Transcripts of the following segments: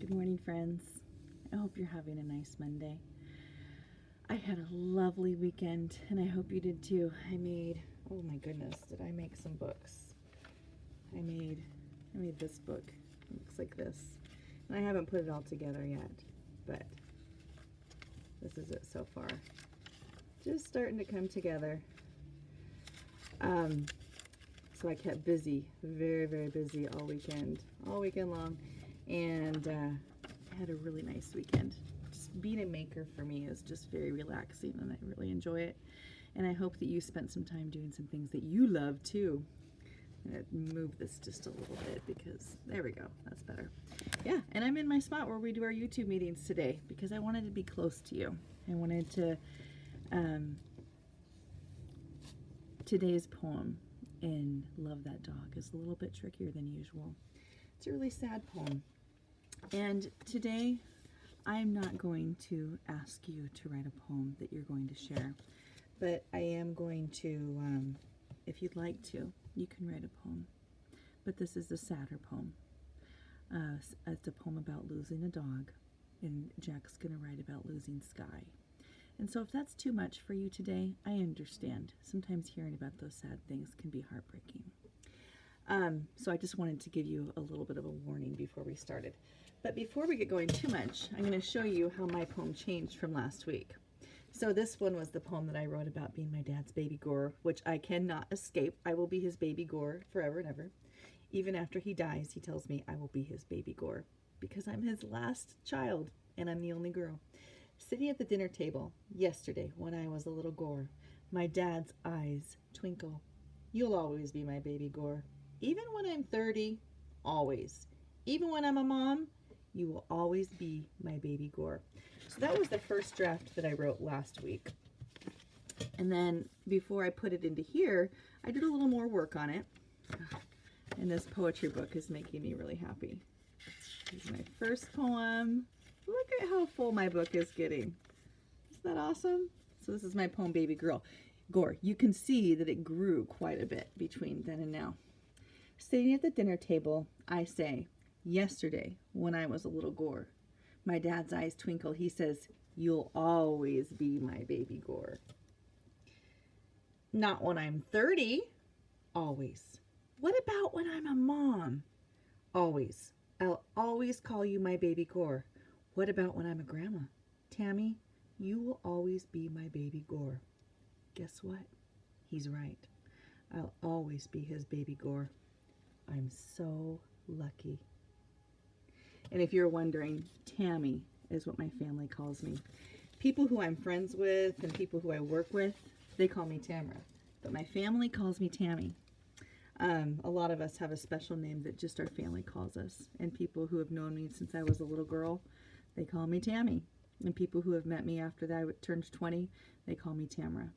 Good morning, friends. I hope you're having a nice Monday. I had a lovely weekend, and I hope you did too. Oh my goodness, did I make some books? I made this book. It looks like this. And I haven't put it all together yet, but this is it so far. Just starting to come together. So I kept busy, very, very busy all weekend long, and I had a really nice weekend. Just being a maker for me is just very relaxing, and I really enjoy it. And I hope that you spent some time doing some things that you love too. I'm gonna move this just a little bit because there we go, that's better. Yeah, and I'm in my spot where we do our YouTube meetings today because I wanted to be close to you. I wanted to, today's poem in Love That Dog is a little bit trickier than usual. It's a really sad poem. And today I'm not going to ask you to write a poem that you're going to share, but I am going to, if you'd like to, you can write a poem. But this is a sadder poem. It's a poem about losing a dog, and Jack's going to write about losing Sky. And so if that's too much for you today, I understand. Sometimes hearing about those sad things can be heartbreaking. So I just wanted to give you a little bit of a warning before we started. But before we get going too much, I'm going to show you how my poem changed from last week. So this one was the poem that I wrote about being my dad's baby Gore, which I cannot escape. I will be his baby Gore forever and ever. Even after he dies, he tells me I will be his baby Gore because I'm his last child and I'm the only girl. Sitting at the dinner table yesterday when I was a little Gore, my dad's eyes twinkle. You'll always be my baby Gore. Even when I'm 30, always. Even when I'm a mom, you will always be my baby Gore. So that was the first draft that I wrote last week. And then before I put it into here, I did a little more work on it. And this poetry book is making me really happy. This is my first poem. Look at how full my book is getting. Isn't that awesome? So this is my poem, Baby Gore. You can see that it grew quite a bit between then and now. Sitting at the dinner table, I say, yesterday when I was a little Gore. My dad's eyes twinkle. He says, you'll always be my baby Gore. Not when I'm 30. Always. What about when I'm a mom? Always. I'll always call you my baby Gore. What about when I'm a grandma? Tammy, you will always be my baby Gore. Guess what? He's right. I'll always be his baby Gore. I'm so lucky. And if you're wondering, Tammy is what my family calls me. People who I'm friends with and people who I work with, they call me Tamara. But my family calls me Tammy. A lot of us have a special name that just our family calls us. And people who have known me since I was a little girl, they call me Tammy. And people who have met me after that I turned 20, they call me Tamara.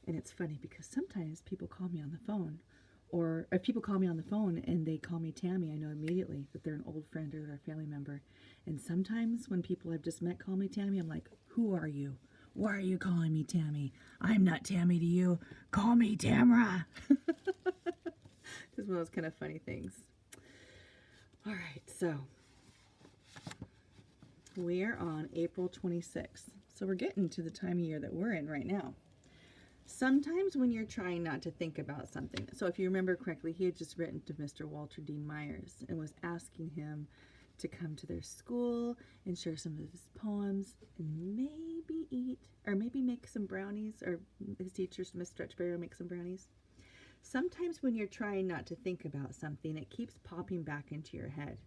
And it's funny because sometimes people call me on the phone. Or if people call me on the phone and they call me Tammy, I know immediately that they're an old friend or they're a family member. And sometimes when people I've just met call me Tammy, I'm like, who are you? Why are you calling me Tammy? I'm not Tammy to you. Call me Tamara. Just one of those kind of funny things. All right, so we are on April 26th. So we're getting to the time of year that we're in right now. Sometimes when you're trying not to think about something, so if you remember correctly, he had just written to Mr. Walter Dean Myers and was asking him to come to their school and share some of his poems and maybe eat, or maybe make some brownies, or his teachers, Miss Stretchberry, will make some brownies. Sometimes when you're trying not to think about something, it keeps popping back into your head.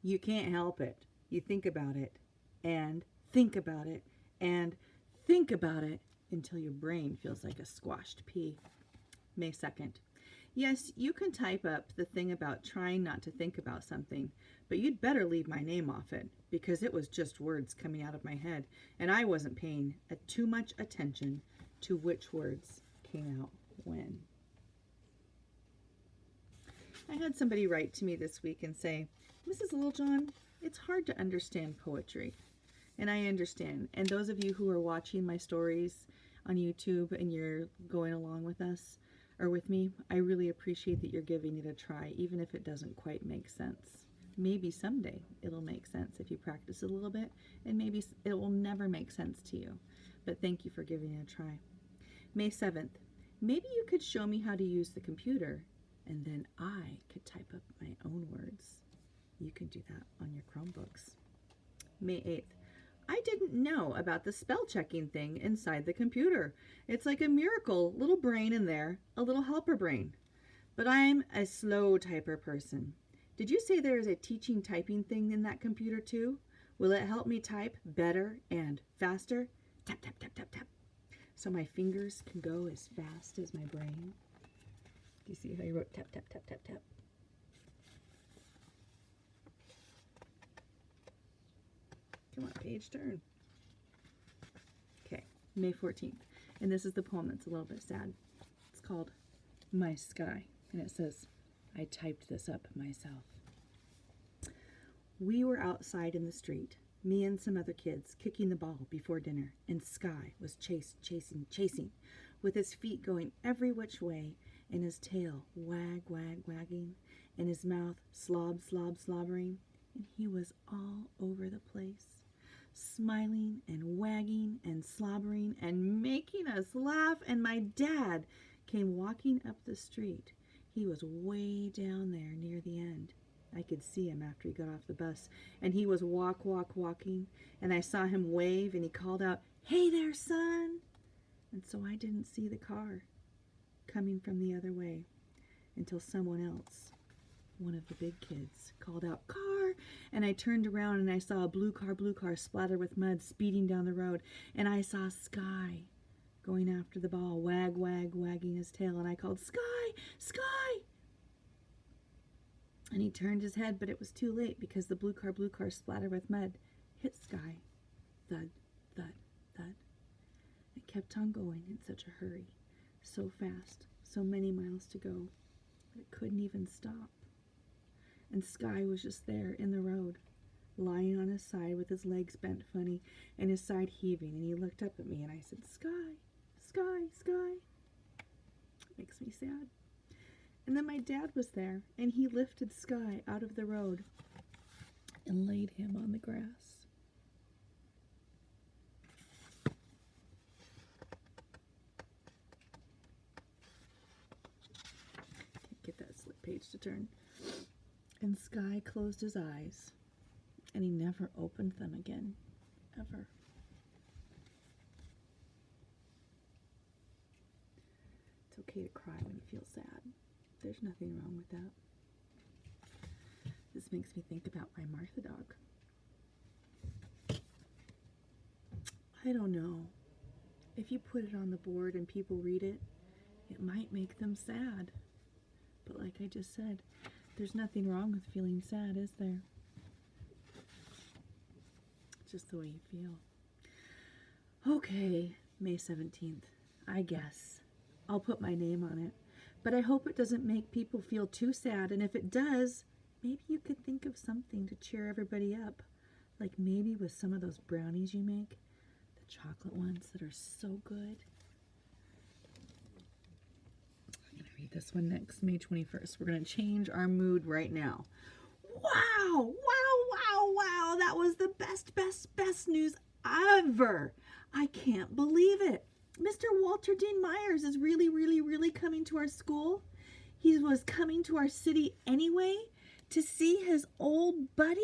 You can't help it. You think about it and think about it and think about it until your brain feels like a squashed pea. May 2nd. Yes, you can type up the thing about trying not to think about something, but you'd better leave my name off it because it was just words coming out of my head and I wasn't paying too much attention to which words came out when. I had somebody write to me this week and say, Mrs. Littlejohn, it's hard to understand poetry. And I understand. And those of you who are watching my stories on YouTube and you're going along with us or with me, I really appreciate that you're giving it a try, even if it doesn't quite make sense. Maybe someday it'll make sense if you practice it a little bit, and maybe it will never make sense to you. But thank you for giving it a try. May 7th, maybe you could show me how to use the computer, and then I could type up my own words. You can do that on your Chromebooks. May 8th, I didn't know about the spell checking thing inside the computer. It's like a miracle little brain in there, a little helper brain. But I'm a slow typer person. Did you say there is a teaching typing thing in that computer too? Will it help me type better and faster? Tap, tap, tap, tap, tap. So my fingers can go as fast as my brain. Do you see how you wrote tap, tap, tap, tap, tap? Come on, page turn. Okay, May 14th. And this is the poem that's a little bit sad. It's called My Sky. And it says, I typed this up myself. We were outside in the street, me and some other kids, kicking the ball before dinner, and Sky was chasing, with his feet going every which way, and his tail wagging, and his mouth slobbering, and he was all over the place, smiling and wagging and slobbering and making us laugh, and my dad came walking up the street. He was way down there near the end. I could see him after he got off the bus, and he was walking, and I saw him wave, and he called out, "Hey there, son!" And so I didn't see the car coming from the other way until someone else, one of the big kids, called out, "Car!" And I turned around, and I saw a blue car splatter with mud speeding down the road, and I saw Sky going after the ball, wagging his tail, and I called, "Sky! Sky!" And he turned his head, but it was too late because the blue car splatter with mud hit Sky. Thud, thud, thud. It kept on going in such a hurry, so fast, so many miles to go, that it couldn't even stop. And Sky was just there in the road, lying on his side with his legs bent funny and his side heaving, and he looked up at me, and I said, "Sky, Sky, Sky." It makes me sad. And then my dad was there, and he lifted Sky out of the road and laid him on the grass. Can't get that slip page to turn. And Sky closed his eyes, and he never opened them again, ever. It's okay to cry when you feel sad. There's nothing wrong with that. This makes me think about my Martha dog. I don't know. If you put it on the board and people read it, it might make them sad. But like I just said, there's nothing wrong with feeling sad, is there? It's just the way you feel. Okay, May 17th. I guess I'll put my name on it. But I hope it doesn't make people feel too sad, and if it does, maybe you could think of something to cheer everybody up. Like maybe with some of those brownies you make, the chocolate ones that are so good. I'm going to read this one next, May 21st. We're going to change our mood right now. Wow! That was the best news ever. I can't believe it. Mr. Walter Dean Myers is really coming to our school. He was coming to our city anyway to see his old buddy.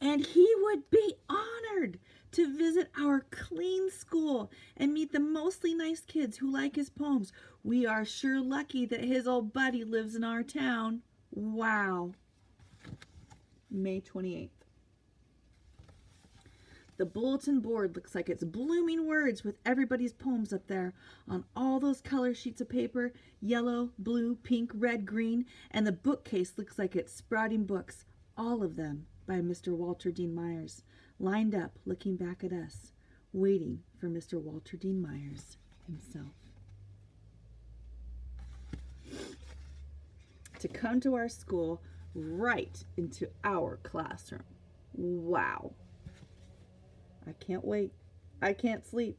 And he would be honored to visit our clean school and meet the mostly nice kids who like his poems. We are sure lucky that his old buddy lives in our town. Wow. May 28th. The bulletin board looks like it's blooming words with everybody's poems up there on all those color sheets of paper, yellow, blue, pink, red, green, and the bookcase looks like it's sprouting books, all of them by Mr. Walter Dean Myers, lined up looking back at us, waiting for Mr. Walter Dean Myers himself to come to our school right into our classroom. Wow. I can't wait. I can't sleep.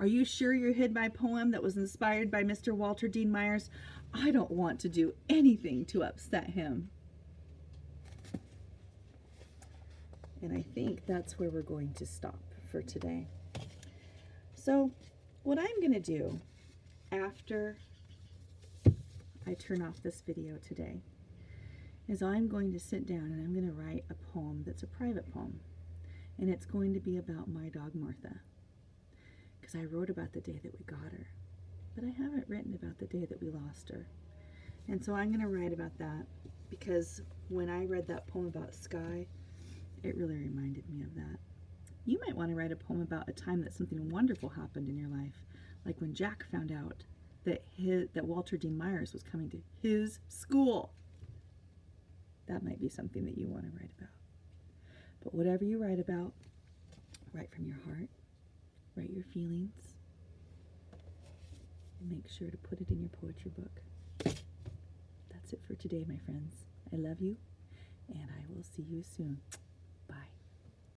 Are you sure you hid my poem that was inspired by Mr. Walter Dean Myers? I don't want to do anything to upset him. And I think that's where we're going to stop for today. So what I'm going to do after I turn off this video today is I'm going to sit down and I'm going to write a poem that's a private poem. And it's going to be about my dog Martha. Because I wrote about the day that we got her. But I haven't written about the day that we lost her. And so I'm going to write about that because when I read that poem about Sky, it really reminded me of that. You might want to write a poem about a time that something wonderful happened in your life, like when Jack found out that Walter Dean Myers was coming to his school. That might be something that you want to write about. But whatever you write about, write from your heart, write your feelings, and make sure to put it in your poetry book. That's it for today, my friends. I love you, and I will see you soon. Bye.